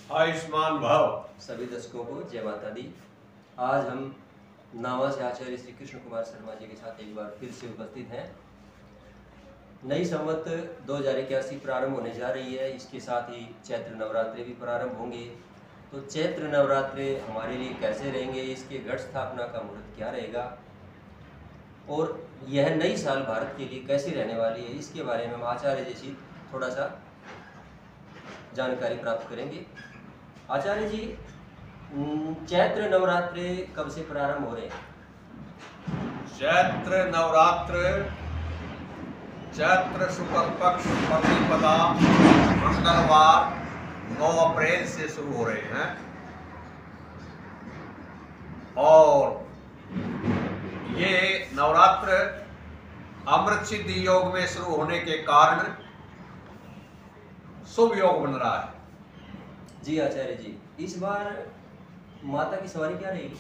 आयुष्मान भव। सभी दर्शकों को जय माता दी। आज हम नावा से आचार्य श्री कृष्ण कुमार शर्मा जी के साथ एक बार फिर से उपस्थित हैं। नई संवत 2081 प्रारंभ होने जा रही है। इसके साथ ही चैत्र नवरात्रे भी प्रारंभ होंगे। तो चैत्र नवरात्रे हमारे लिए कैसे रहेंगे, इसके घट स्थापना का मुहूर्त क्या रहेगा और यह नई साल भारत के लिए कैसी रहने वाली है, इसके बारे में हम आचार्य जी से थोड़ा सा जानकारी प्राप्त करेंगे। आचार्य जी, चैत्र नवरात्रे कब से प्रारंभ हो रहे हैं? चैत्र नवरात्र चैत्र शुक्ल पक्ष प्रतिपदा मंगलवार 9 अप्रैल से शुरू हो रहे हैं और ये नवरात्र अमृत सिद्धि योग में शुरू होने के कारण शुभ योग बन रहा है। जी आचार्य जी, इस बार माता की सवारी क्या रहेगी?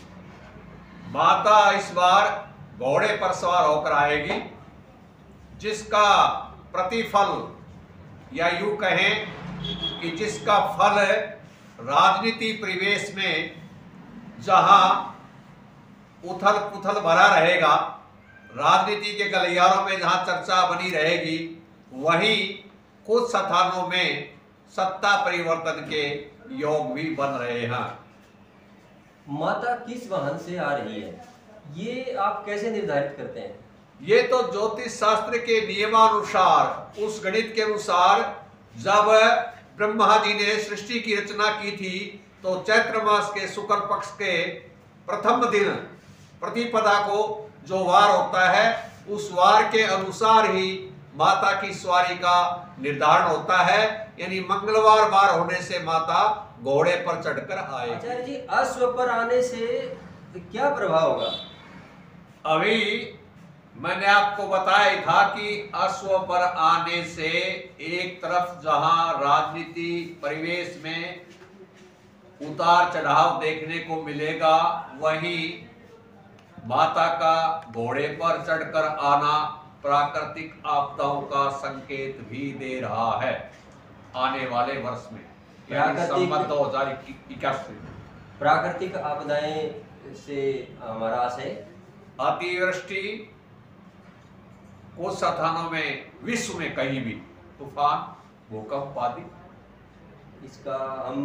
माता इस बार घोड़े पर सवार होकर आएगी, जिसका प्रतिफल या यूं कहें कि जिसका फल राजनीति परिवेश में जहां उथल पुथल भरा रहेगा, राजनीति के गलियारों में जहां चर्चा बनी रहेगी, वहीं कुछ स्थानों में सत्ता परिवर्तन के योग भी बन रहे हैं। माता किस वाहन से आ रही है, ये आप कैसे निर्धारित करते हैं? ये तो ज्योतिष शास्त्र के नियमानुसार, उस गणित के अनुसार, जब ब्रह्मा जी ने सृष्टि की रचना की थी तो चैत्र मास के शुक्ल पक्ष के प्रथम दिन प्रतिपदा को जो वार होता है, उस वार के अनुसार ही माता की सवारी का निर्धारण होता है। यानी मंगलवार वार होने से माता घोड़े पर चढ़कर आएगी। आचार्य जी, अश्व पर आने से क्या प्रभाव होगा? अभी मैंने आपको बताया था कि अश्व पर आने से एक तरफ जहां राजनीति परिवेश में उतार चढ़ाव देखने को मिलेगा, वहीं माता का घोड़े पर चढ़कर आना प्राकृतिक आपदाओं का संकेत भी दे रहा है आने वाले वर्ष में, यानी संवत 2081। प्राकृतिक आपदाएं से हमारा आशय अतिवृष्टि, कुछ स्थानों में विश्व में कहीं भी तूफान, भूकंप आदि। इसका हम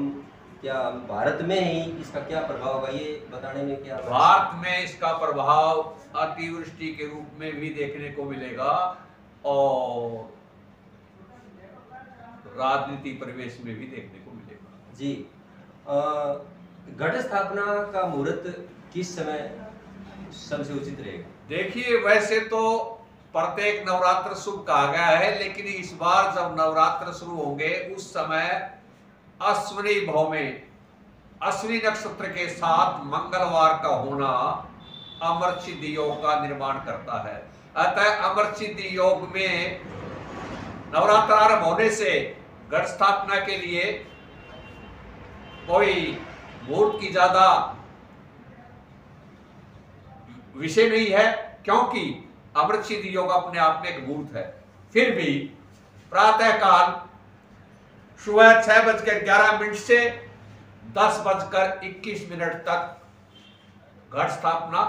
क्या भारत में ही इसका क्या प्रभाव होगा, ये बताने में क्या? भारत में इसका प्रभाव अतिवृष्टि के रूप में भी देखने को मिलेगा और राजनीति परिवेश में भी देखने को मिलेगा। जी, घट स्थापना का मुहूर्त किस समय सबसे उचित रहेगा? देखिए, वैसे तो प्रत्येक नवरात्र शुभ कहा गया है, लेकिन इस बार जब नवरात्र शुरू होंगे उस समय अश्विनी भाव में अश्विनी नक्षत्र के साथ मंगलवार का होना अमृत सिद्धि योग का निर्माण करता है। अतः अमृत सिद्धि योग में नवरात्र आरंभ होने से घट स्थापना के लिए कोई मुहूर्त की ज्यादा विषय नहीं है, क्योंकि अमृत सिद्धि योग अपने आप में एक मुहूर्त है। फिर भी प्रातः काल सुबह 6:11 से 10:21 तक घट स्थापना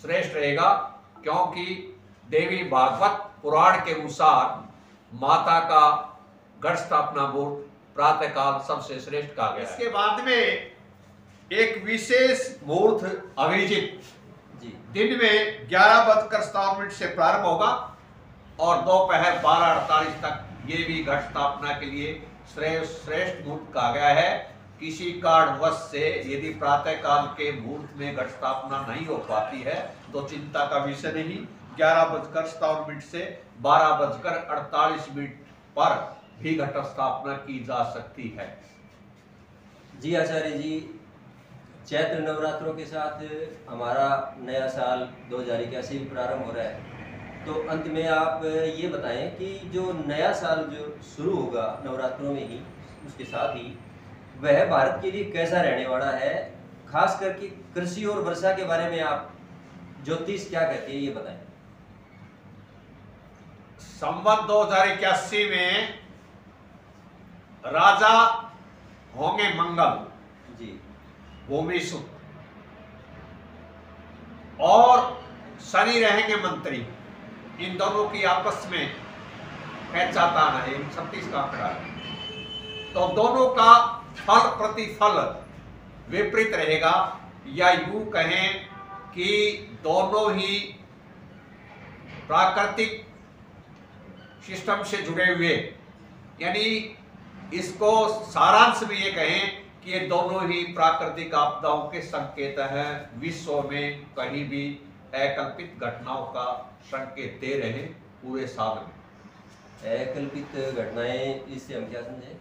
श्रेष्ठ रहेगा, क्योंकि देवी भागवत पुराण के अनुसार माता का घट स्थापना मुहूर्त प्रातः काल सबसे श्रेष्ठ कहा गया है। इसके बाद में एक विशेष मुहूर्त अभिजित दिन में 11:57 से प्रारंभ होगा और दोपहर 12:48 तक ये भी घट स्थापना के लिए श्रेष्ठ मुहूर्त कहा गया है। किसी कारणवश से यदि प्रातः काल के मुहूर्त में घट स्थापना नहीं हो पाती है तो चिंता का विषय नहीं। 11:57 से 12:48 पर भी घट स्थापना की जा सकती है। जी आचार्य जी, चैत्र नवरात्रों के साथ हमारा नया साल 2081 प्रारंभ हो रहा है, तो अंत में आप ये बताएं कि जो नया साल जो शुरू होगा नवरात्रों में ही, उसके साथ ही वह भारत के लिए कैसा रहने वाला है, खास करके कृषि और वर्षा के बारे में आप ज्योतिष क्या कहते हैं, ये बताएं। संवत 2081 में राजा होंगे मंगल, जी। भूमि सुख, और शनि रहेंगे मंत्री। इन दोनों की आपस में पैंचातान है, 36 का आंकड़ा है। तो दोनों का फल प्रतिफल विपरीत रहेगा, या यूं कहें कि दोनों ही प्राकृतिक सिस्टम से जुड़े हुए, यानी इसको सारांश में ये कहें कि ये दोनों ही प्राकृतिक आपदाओं के संकेत हैं। विश्व में कहीं भी अकल्पित घटनाओं का संकेत दे रहे पूरे साल में। अकल्पित घटनाएं, इससे हम क्या समझें?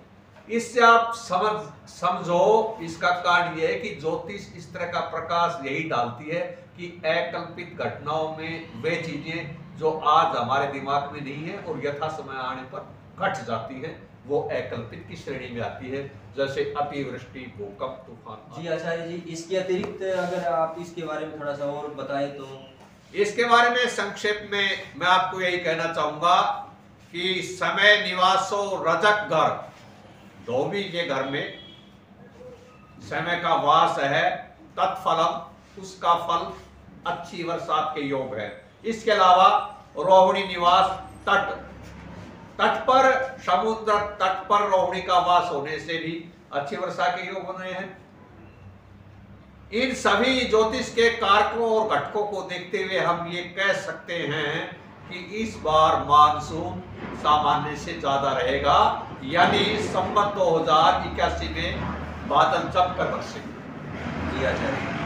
इससे आप समझो, इसका कारण यह है कि ज्योतिष इस तरह का प्रकाश यही डालती है कि अकल्पित घटनाओं में वे चीजें जो आज हमारे दिमाग में नहीं है और यथा समय आने पर घट जाती है, वो अकल्पित की श्रेणी में आती है, जैसे अतिवृष्टि, भूकंप, तूफान। जी आचार्य जी, इसके अतिरिक्त अगर आप इसके बारे में थोड़ा सा और बताएं तो। इसके बारे में संक्षेप में मैं आपको यही कहना चाहूंगा कि समय निवासो रजक घर, धोबी के घर में समय का वास है, तत्फलम, उसका फल अच्छी बरसात के योग है। इसके अलावा रोहिणी निवास, तट पर, समुद्र तट पर रोहिणी का वास होने से भी अच्छी वर्षा के योग बन रहे हैं। इन सभी ज्योतिष के कारकों और घटकों को देखते हुए हम ये कह सकते हैं कि इस बार मानसून सामान्य से ज्यादा रहेगा, यानी संवत 2081 में बादल जमकर बरसेंगे। जी आचार्य।